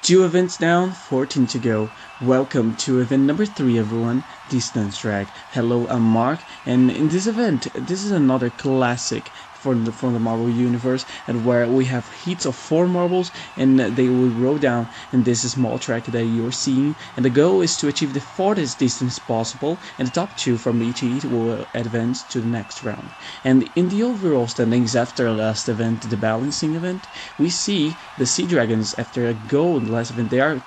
2 events down, 14 to go. Welcome to event number 3, everyone. Distance drag. Hello, I'm Mark, and in this event, this is another classic from the Marvel universe, and where we have heats of 4 marbles, and they will roll down in this small track that you're seeing. And the goal is to achieve the farthest distance possible, and the top 2 from each heat will advance to the next round. And in the overall standings after last event, the balancing event, we see the Sea Dragons after a goal in the last event. They are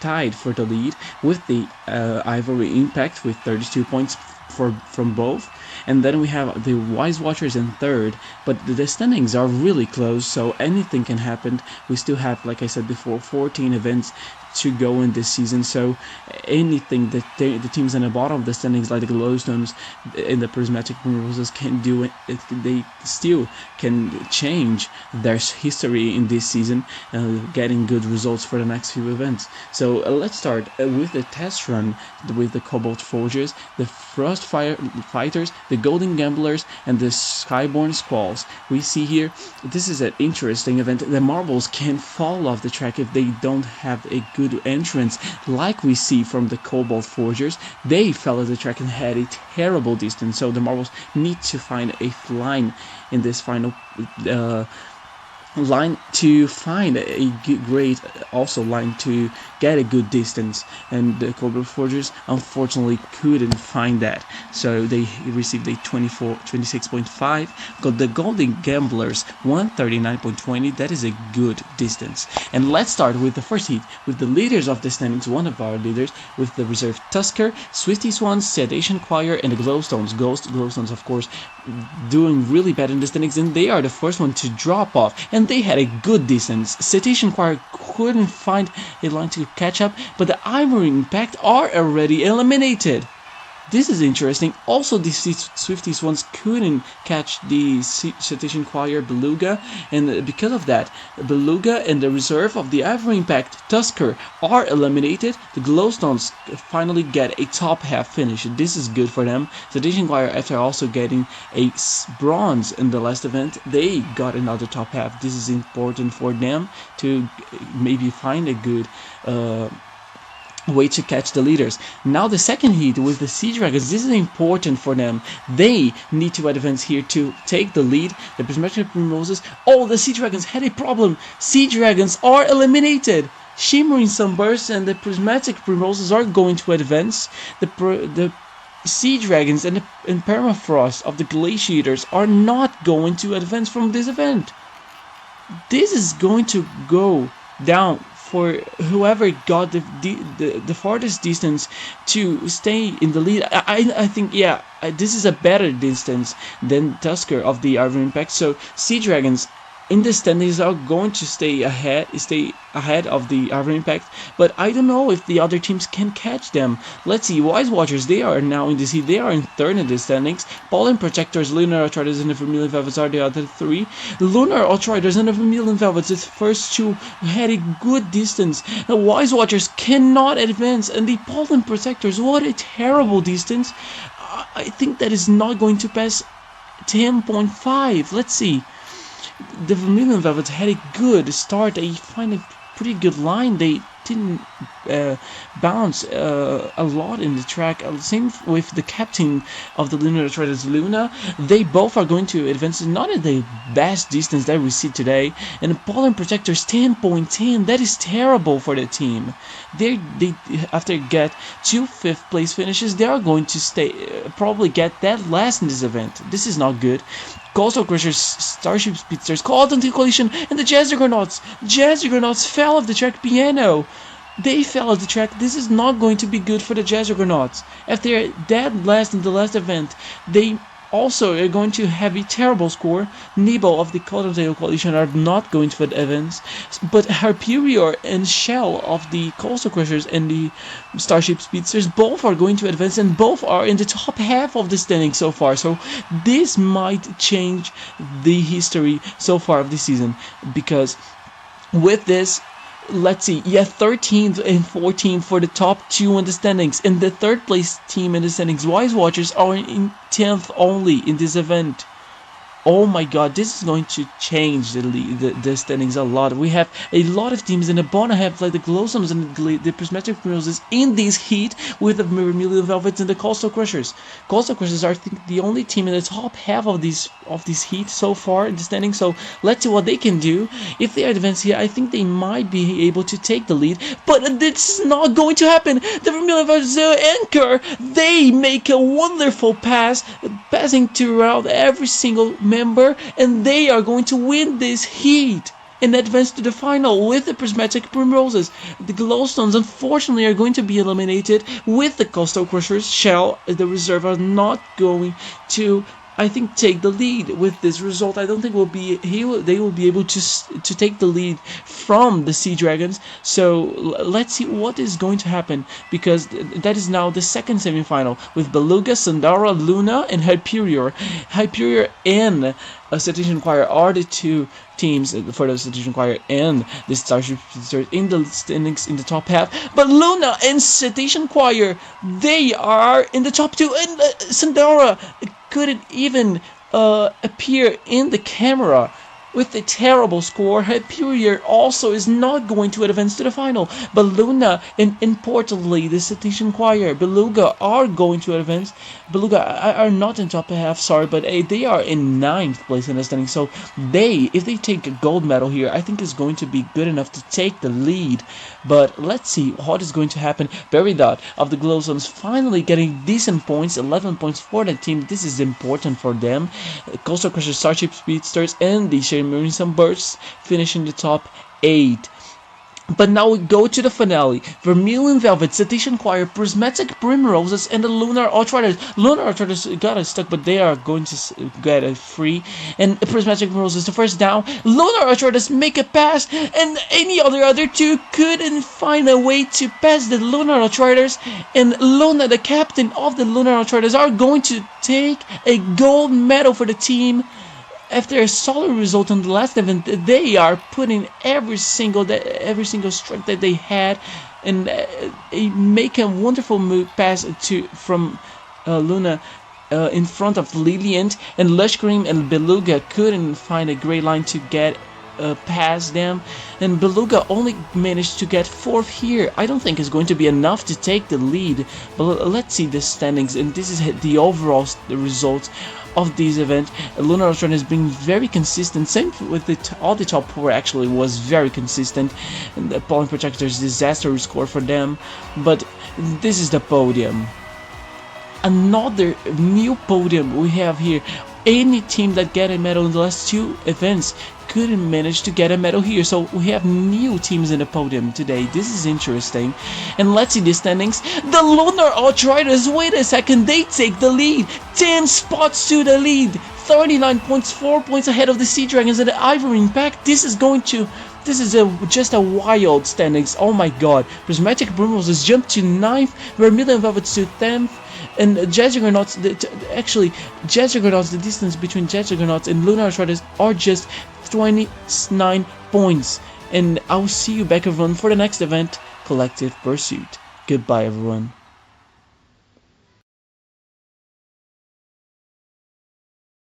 tied for the lead with the Ivory Impact with 32 points from both, and then we have the Wise Watchers in third, but the standings are really close, so anything can happen. We still have, like I said before, 14 events to go in this season, so anything that the teams in the bottom of the standings, like the Glowstones and the Prismatic Roses, can do, they still can change their history in this season, getting good results for the next few events. So let's start with the test run with the Cobalt Forgers, the Frost Fighters, the Golden Gamblers, and the Skyborn Squalls. We see here, this is an interesting event. The marbles can fall off the track if they don't have a good entrance, like we see from the Cobalt Forgers. They fell off the track and had a terrible distance, so the marbles need to find a line in this final line to find a great line to get a good distance, and the Cobalt Forgers unfortunately couldn't find that, so they received a 26.5. Got the Golden Gamblers 139.20. that is a good distance. And let's start with the first heat with the leaders of the standings, one of our leaders with the reserve Tusker, Swifty Swans, Sedation Choir, and the Glowstones. Glowstones, of course, doing really bad in the standings, and they are the first one to drop off, and they had a good distance. Citation Choir couldn't find a line to catch up, but the Ivory Impact are already eliminated. This is interesting. Also, the Swifty Swans couldn't catch the Citation Choir Beluga, and because of that, Beluga and the reserve of the Ivory Impact Tusker are eliminated. The Glowstones finally get a top half finish. This is good for them. Citation Choir, after also getting a bronze in the last event, they got another top half. This is important for them to maybe find a good way to catch the leaders. Now the second heat with the Sea Dragons, this is important for them. They need to advance here to take the lead. The Prismatic Primroses, the Sea Dragons had a problem. Sea Dragons are eliminated. Shimmering Sunburst and the Prismatic Primroses are going to advance. The Sea Dragons and Permafrost of the Glaciators are not going to advance from this event. This is going to go down for whoever got the farthest distance to stay in the lead. I think, yeah, this is a better distance than Tusker of the Ivory Impact. So Sea Dragons in the standings are going to stay ahead of the Ivory Impact, but I don't know if the other teams can catch them. Let's see. Wise Watchers, they are now in the heat. They are in third in the standings. Pollen Protectors, Lunar Outriders, and the Vermilion Velvets are the other 3. Lunar Outriders and the Vermilion Velvets, the first 2, had a good distance. The Wise Watchers cannot advance, and the Pollen Protectors, what a terrible distance. I think that is not going to pass 10.5. Let's see. The Vermilion Velvets had a good start. They find a pretty good line. They didn't bounce a lot in the track. Same with the captain of the Lunar Outriders, Luna. They both are going to advance, not at the best distance that we see today. And the Pollen Protectors 10.10. That is terrible for the team. They after get 2 5th place finishes, they are going to probably get that last in this event. This is not good. Coastal Crushers, Starship Speedsters, caught into collision, and the Jazzugernauts. Jazzugernauts fell off the track piano. They fell off the track. This is not going to be good for the Jazzugernauts. After dead last in the last event, they also are going to have a terrible score. Nebo of the Cottontail Coalition are not going to advance, but Harperior and Shell of the Coastal Crushers and the Starship Speedsters both are going to advance, and both are in the top half of the standing so far. So this might change the history so far of the season, because with this, let's see, 13th and 14th for the top 2 in the standings. And the third place team in the standings, Wise Watchers, are in 10th only in this event. Oh my god, this is going to change the standings a lot. We have a lot of teams in the bottom have like the Glowstones and the Prismatic Primroses in this heat with the Vermilion Velvets and the Coastal Crushers. Coastal Crushers are, I think, the only team in the top half of this heat so far in the standings. So let's see what they can do. If they advance here, I think they might be able to take the lead, but this is not going to happen. The Vermilion Velvets anchor, they make a wonderful pass, passing throughout every single member, and they are going to win this heat and advance to the final with the Prismatic Primroses. The Glowstones unfortunately are going to be eliminated with the Coastal Crushers. Shell, the reserve, are not going to, I think, take the lead with this result. I don't think they will be able to take the lead from the Sea Dragons. So let's see what is going to happen, because that is now the second semifinal with Beluga, Sandara, Luna, and Hyperior. Hyperior and Cetacean Choir are the two teams for the Cetacean Choir and the Starship in the standings in the top half. But Luna and Cetacean Choir, they are in the top two, and Sandara couldn't even appear in the camera with a terrible score. Hyperior also is not going to advance to the final, but Luna and importantly the Cetacean Choir, Beluga, are going to advance. Beluga are not in top half, sorry, but they are in 9th place in the standing. So if they take a gold medal here, I think is going to be good enough to take the lead. But let's see what is going to happen. Peridot of the Glowstones finally getting decent points, 11 points for the team. This is important for them. Coastal Crusher, Starship Speedsters, and the Marine Sunbursts finishing the top 8. But now we go to the finale. Vermilion Velvet, Cetacean Choir, Prismatic Primroses, and the Lunar Outriders. Lunar Outriders got stuck, but they are going to get a free. And Prismatic Primroses, the first down. Lunar Outriders make a pass, and any other two couldn't find a way to pass the Lunar Outriders. And Luna, the captain of the Lunar Outriders, are going to take a gold medal for the team. After a solid result on the last event, they are putting every single strike that they had, and make a wonderful move pass from Luna in front of Liliant, and Lush Cream and Beluga couldn't find a great line to get past them, and Beluga only managed to get 4th here. I don't think it's going to be enough to take the lead, but let's see the standings, and this is the overall results of this event. Lunar Ultron has been very consistent. Same with all the top 4 actually was very consistent. And the Pollen Protectors, disaster score for them. But this is the podium. Another new podium we have here. Any team that get a medal in the last 2 events couldn't manage to get a medal here, so we have new teams in the podium today. This is interesting. And let's see the standings. The Lunar Outriders, wait a second, they take the lead, 10 spots to the lead, 39 points, 4 points ahead of the Sea Dragons and the Ivory Impact. This is just a wild standings. Oh my god. Prismatic Primroses jumped to 9th, Vermilion Velvets to 10th, and Jet Juggernauts, the distance between Jet Juggernauts and Lunar Outriders are just 29 points. And I'll see you back, everyone, for the next event, Collective Pursuit. Goodbye, everyone.